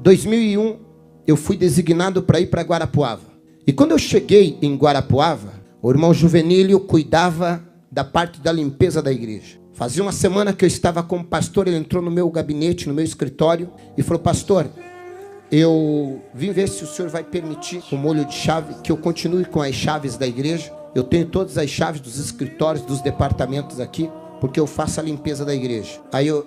2001, eu fui designado para ir para Guarapuava. E quando eu cheguei em Guarapuava, o irmão Juvenílio cuidava da parte da limpeza da igreja. Fazia uma semana que eu estava como pastor, ele entrou no meu gabinete, no meu escritório, e falou: pastor, eu vim ver se o senhor vai permitir, com molho de chave, que eu continue com as chaves da igreja. Eu tenho todas as chaves dos escritórios, dos departamentos aqui, porque eu faço a limpeza da igreja. Aí eu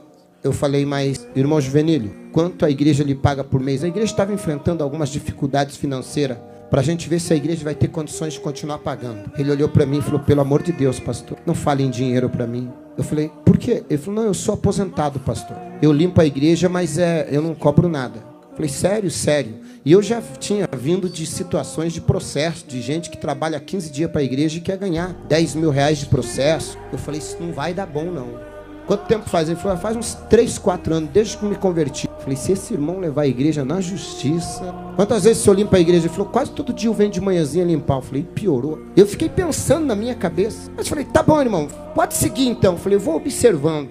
falei: mas, irmão Juvenílio, quanto a igreja lhe paga por mês? A igreja estava enfrentando algumas dificuldades financeiras, para a gente ver se a igreja vai ter condições de continuar pagando. Ele olhou para mim e falou: pelo amor de Deus, pastor, não fale em dinheiro para mim. Eu falei: por quê? Ele falou: não, eu sou aposentado, pastor. Eu limpo a igreja, mas eu não cobro nada. Eu falei: sério, sério. E eu já tinha vindo de situações de processo, de gente que trabalha 15 dias para a igreja e quer ganhar 10 mil reais de processo. Eu falei: isso não vai dar bom, não. Quanto tempo faz? Ele falou: faz uns 3, 4 anos, desde que me converti. Eu falei: se esse irmão levar a igreja na justiça... Quantas vezes o senhor limpa a igreja? Ele falou: quase todo dia eu venho de manhãzinha limpar. Eu falei: piorou. Eu fiquei pensando na minha cabeça. Mas eu falei: tá bom, irmão, pode seguir então. Eu falei: eu vou observando.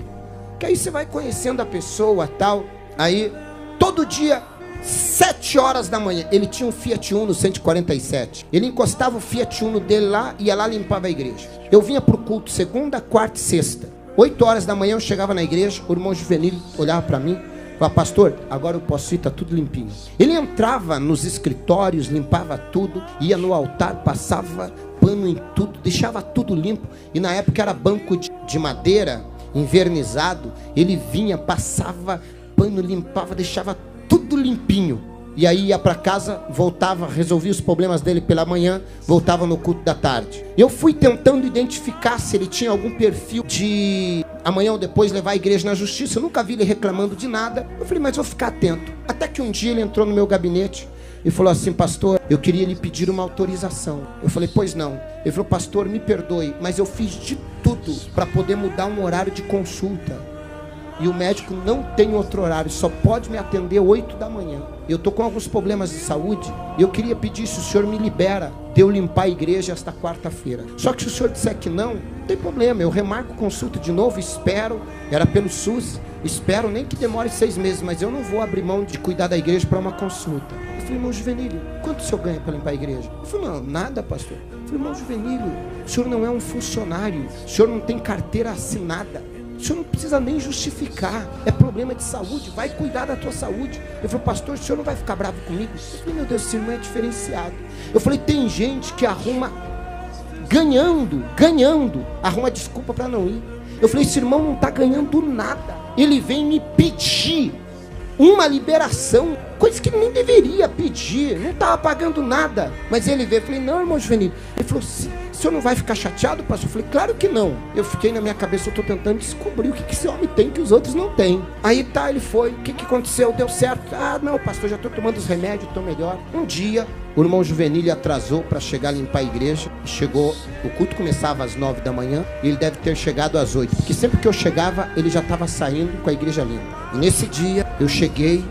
Que aí você vai conhecendo a pessoa, tal. Aí, todo dia, 7 horas da manhã, ele tinha um Fiat Uno 147. Ele encostava o Fiat Uno dele lá e ia lá limpava a igreja. Eu vinha pro culto segunda, quarta e sexta. 8 horas da manhã eu chegava na igreja, o irmão Juvenílio olhava para mim e falava: pastor, agora eu posso ir, está tudo limpinho. Ele entrava nos escritórios, limpava tudo, ia no altar, passava pano em tudo, deixava tudo limpo. E na época era banco de madeira, envernizado. Ele vinha, passava pano, limpava, deixava tudo limpinho. E aí ia para casa, voltava, resolvia os problemas dele pela manhã, voltava no culto da tarde. Eu fui tentando identificar se ele tinha algum perfil de amanhã ou depois levar a igreja na justiça. Eu nunca vi ele reclamando de nada. Eu falei: mas vou ficar atento. Até que um dia ele entrou no meu gabinete e falou assim: pastor, eu queria lhe pedir uma autorização. Eu falei: pois não. Ele falou: pastor, me perdoe, mas eu fiz de tudo para poder mudar um horário de consulta. E o médico não tem outro horário, só pode me atender 8 da manhã. Eu estou com alguns problemas de saúde e eu queria pedir se o senhor me libera de eu limpar a igreja esta quarta-feira. Só que se o senhor disser que não tem problema, eu remarco consulta de novo, espero, era pelo SUS, espero nem que demore 6 meses, mas eu não vou abrir mão de cuidar da igreja para uma consulta. Eu falei: irmão Juvenílio, quanto o senhor ganha para limpar a igreja? Ele falou: não, nada, pastor. Eu falei: irmão Juvenílio, o senhor não é um funcionário, o senhor não tem carteira assinada. O senhor não precisa nem justificar. É problema de saúde. Vai cuidar da tua saúde. Eu falei: pastor, o senhor não vai ficar bravo comigo? Eu falei: meu Deus, esse irmão é diferenciado. Eu falei: tem gente que arruma ganhando, arruma desculpa para não ir. Eu falei: esse irmão não está ganhando nada. Ele vem me pedir uma liberação, coisa que ele nem deveria pedir, não estava pagando nada. Mas ele veio, eu falei: não, irmão Juvenílio. Ele falou: o senhor não vai ficar chateado, pastor? Eu falei: claro que não. Eu fiquei na minha cabeça, eu estou tentando descobrir o que esse homem tem que os outros não têm. Aí tá, ele foi, o que aconteceu? Deu certo? Ah, não, pastor, já estou tomando os remédios, estou melhor. Um dia, o irmão Juvenílio atrasou para chegar a limpar a igreja. Chegou, o culto começava às 9 da manhã e ele deve ter chegado às 8, porque sempre que eu chegava, ele já estava saindo com a igreja limpa. E nesse dia, eu cheguei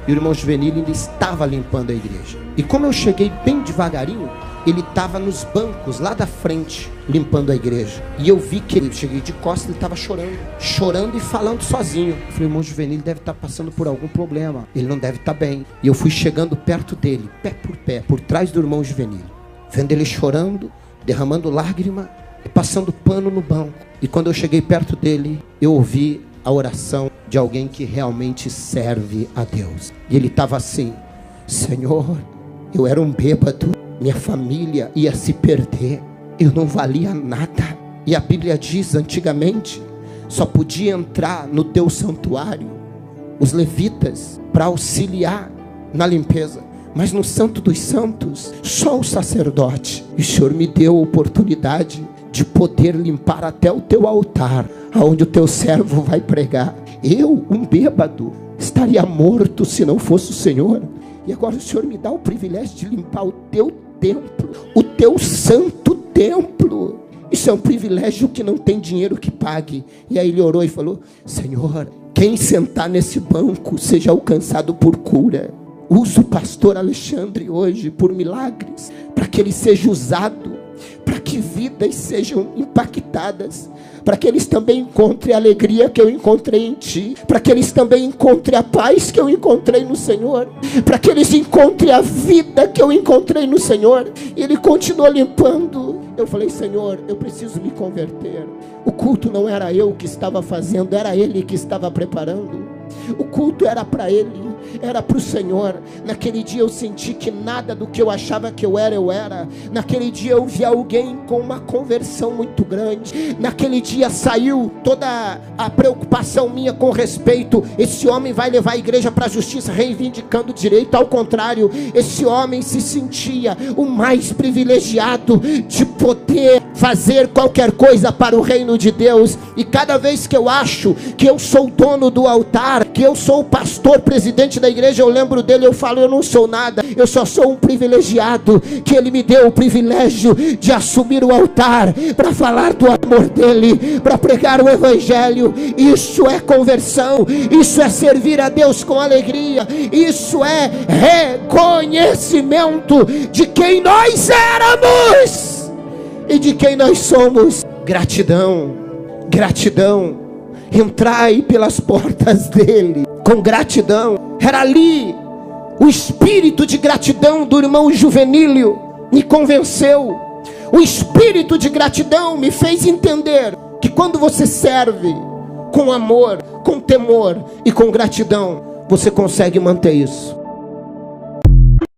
e o irmão Juvenílio ainda estava limpando a igreja. E como eu cheguei bem devagarinho, ele estava nos bancos lá da frente, limpando a igreja. E eu vi que eu cheguei de costas, ele estava chorando e falando sozinho. Eu falei: irmão Juvenílio deve estar passando por algum problema, ele não deve estar bem. E eu fui chegando perto dele, pé, por trás do irmão Juvenílio, vendo ele chorando, derramando lágrima e passando pano no banco. E quando eu cheguei perto dele, eu ouvi a oração de alguém que realmente serve a Deus. E ele estava assim: Senhor, eu era um bêbado, minha família ia se perder, eu não valia nada. E a Bíblia diz, antigamente, só podia entrar no teu santuário os levitas para auxiliar na limpeza, mas no Santo dos Santos, só o sacerdote. E o Senhor me deu a oportunidade de poder limpar até o teu altar, aonde o teu servo vai pregar. Eu, um bêbado, estaria morto se não fosse o Senhor. E agora o Senhor me dá o privilégio de limpar o teu templo, o teu santo templo. Isso é um privilégio que não tem dinheiro que pague. E aí ele orou e falou: Senhor, quem sentar nesse banco seja alcançado por cura. Usa o pastor Alexandre hoje por milagres, para que ele seja usado, para que que vidas sejam impactadas, para que eles também encontrem a alegria que eu encontrei em Ti, para que eles também encontrem a paz que eu encontrei no Senhor, para que eles encontrem a vida que eu encontrei no Senhor. E Ele continuou limpando. Eu falei: Senhor, eu preciso me converter. O culto não era eu que estava fazendo, era Ele que estava preparando. O culto era para Ele, era para o Senhor. Naquele dia eu senti que nada do que eu achava que eu era. Naquele dia eu vi alguém com uma conversão muito grande. Naquele dia saiu toda a preocupação minha com respeito: esse homem vai levar a igreja para a justiça, reivindicando direito. Ao contrário, esse homem se sentia o mais privilegiado de poder fazer qualquer coisa para o reino de Deus. E cada vez que eu acho que eu sou o dono do altar, que eu sou o pastor, presidente da igreja, eu lembro dele, eu falo: eu não sou nada, eu só sou um privilegiado, que ele me deu o privilégio de assumir o altar, para falar do amor dele, para pregar o evangelho. Isso é conversão, isso é servir a Deus com alegria, isso é reconhecimento de quem nós éramos e de quem nós somos. Gratidão, gratidão. Entrai pelas portas dele com gratidão. Era ali o espírito de gratidão do irmão Juvenílio me convenceu. O espírito de gratidão me fez entender que quando você serve com amor, com temor e com gratidão, você consegue manter isso.